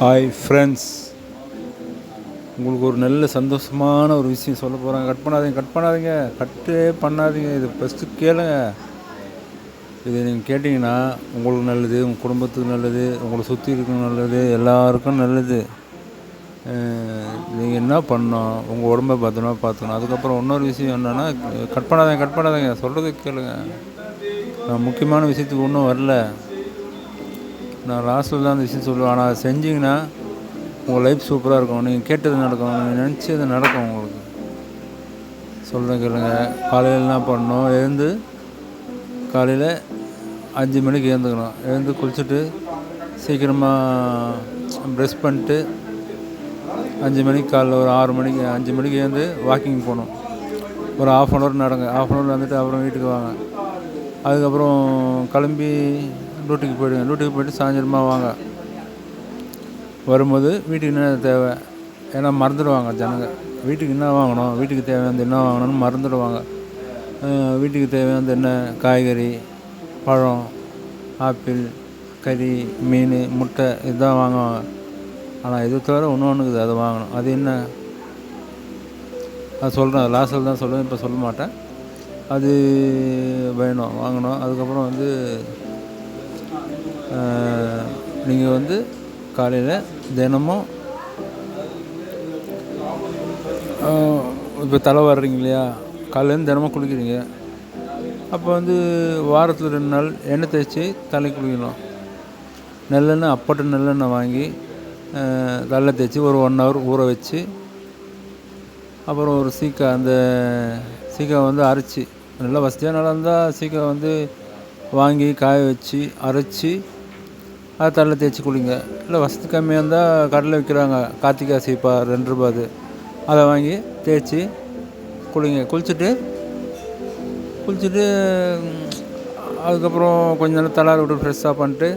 Hi friends, உங்களுக்கு ஒரு நல்ல சந்தோஷமான ஒரு விஷயம் சொல்ல போகிறாங்க. கட்டே பண்ணாதீங்க. இது ஃபஸ்ட்டு கேளுங்க. இது நீங்கள் கேட்டிங்கன்னா உங்களுக்கு நல்லது, உங்கள் குடும்பத்துக்கு நல்லது, உங்களை சுற்றி இருக்கணும் நல்லது, எல்லாருக்கும் நல்லது. நீங்கள் என்ன பண்ணணும், உங்கள் உடம்பை பத்திரமா பார்த்துக்கணும். அதுக்கப்புறம் இன்னொரு விஷயம் என்னென்னா, கட் பண்ணாதீங்க சொல்கிறது கேளுங்க. நான் முக்கியமான விஷயத்துக்கு ஒன்றும் வரல. நான் லாஸ்ட்டில் தான் அந்த விஷயம் சொல்லுவேன். ஆனால் அதை செஞ்சிங்கன்னா உங்கள் லைஃப் சூப்பராக இருக்கும். நீங்கள் கேட்டது நடக்கும், நீங்கள் நினச்சது நடக்கும். உங்களுக்கு சொல்கிறேன் கேளுங்க. காலையில் என்ன பண்ணணும், எழுந்து காலையில் 5 மணிக்கு எழுந்துக்கணும். எழுந்து குளிச்சுட்டு சீக்கிரமாக ப்ரெஷ் பண்ணிட்டு 5 மணிக்கு காலைல ஒரு 6 மணிக்கு 5 மணிக்கு எழுந்து வாக்கிங் போகணும். ஒரு ½ hour நடங்க. ½ hour வந்துட்டு அப்புறம் வீட்டுக்கு வாங்க. அதுக்கப்புறம் கிளம்பி டியூட்டிக்கு போய்ட்டு சாயந்தரமாக வாங்க. வரும்போது வீட்டுக்கு என்ன தேவை, ஏன்னா மறந்துடுவாங்க ஜனங்க. வீட்டுக்கு என்ன வாங்கணும், வீட்டுக்கு தேவையானது என்ன வாங்கணும்னு மறந்துடுவாங்க. வீட்டுக்கு தேவையானது என்ன, காய்கறி, பழம், ஆப்பிள், கறி, மீன், முட்டை இதுதான் வாங்குவாங்க. ஆனால் இது தவிர ஒன்று இருக்குது, அதை வாங்கணும். அது என்ன, அது சொல்கிறேன். லாஸ்ட்டில் தான் சொல்லுவேன், இப்போ சொல்ல மாட்டேன். அது வேணும், வாங்கணும். அதுக்கப்புறம் நீங்கள் காலையில் தினமும் இப்போ தலை வர்றீங்க இல்லையா, காலையிலேருந்து தினமும் குளிக்கிறீங்க. அப்போ வாரத்தில் 2 நாள் எண்ணெய் தேய்ச்சி தலை குளிக்கணும். நல்லெண்ணெய், அப்பட்டு நல்லெண்ணெய் வாங்கி தலை தேய்ச்சி ஒரு 1 hour ஊற வச்சு, அப்புறம் ஒரு அந்த சீக்காய் அரைச்சி, நல்லா வசதியாக நல்லா இருந்தால் சீக்காய் வாங்கி காய வச்சு அரைச்சி அதை தலையில் தேய்ச்சி குளிங்க. இல்லை வசதி கம்மியாக இருந்தால் கடையில் விற்கிறாங்க கார்த்திகா சீப்பா, 2 ரூபா அது. அதை வாங்கி தேய்ச்சி குளிங்க. குளிச்சுட்டு அதுக்கப்புறம் கொஞ்சம் நேரம் தலாரி விட்டு ஃப்ரெஷ்ஷாக பண்ணிட்டு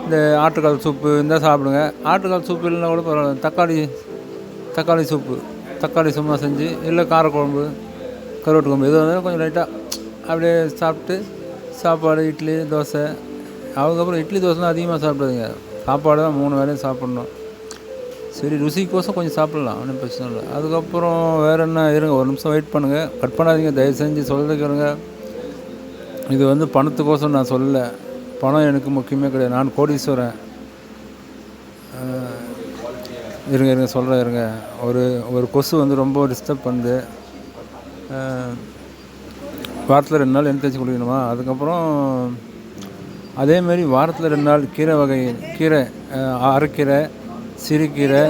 இந்த ஆட்டுக்கால் சூப்பு இருந்தால் சாப்பிடுங்க. ஆட்டுக்கால் சூப்பு இல்லைன்னா கூட பரவாயில்ல, தக்காளி சூப்பு, தக்காளி சும்மா செஞ்சு, இல்லை காரக்குழம்பு, கருவாட்டு குழம்பு, எது வந்தாலும் கொஞ்சம் லைட்டாக அப்படியே சாப்பிட்டு சாப்பாடு, இட்லி, தோசை. அதுக்கப்புறம் இட்லி தோசைலாம் அதிகமாக சாப்பிடாதீங்க. சாப்பாடு தான் 3 வேளையும் சாப்பிட்ணும். சரி, ருசிக்கோசம் கொஞ்சம் சாப்பிட்லாம், ஒன்றும் பிரச்சனை இல்லை. அதுக்கப்புறம் வேறு என்ன, இருங்க ஒரு நிமிஷம் வெயிட் பண்ணுங்கள். கட் பண்ணாதீங்க, தயவு செஞ்சு சொல்கிறது கேளுங்க. இது பணத்துக்கோசம் நான் சொல்லலை. பணம் எனக்கு முக்கியமே கிடையாது. நான் கோடீஸ்வரன். இருங்க சொல்கிறேன். ஒரு கொசு ரொம்ப டிஸ்டர்ப் பண்ணுது. வாரத்தில் 2 நாள் எண்ணெய் தேய்ச்சி குளிக்கணுமா. அதுக்கப்புறம் அதேமாரி வாரத்தில் 2 நாள் கீரை, அரைக்கீரை, சிறுகீரை.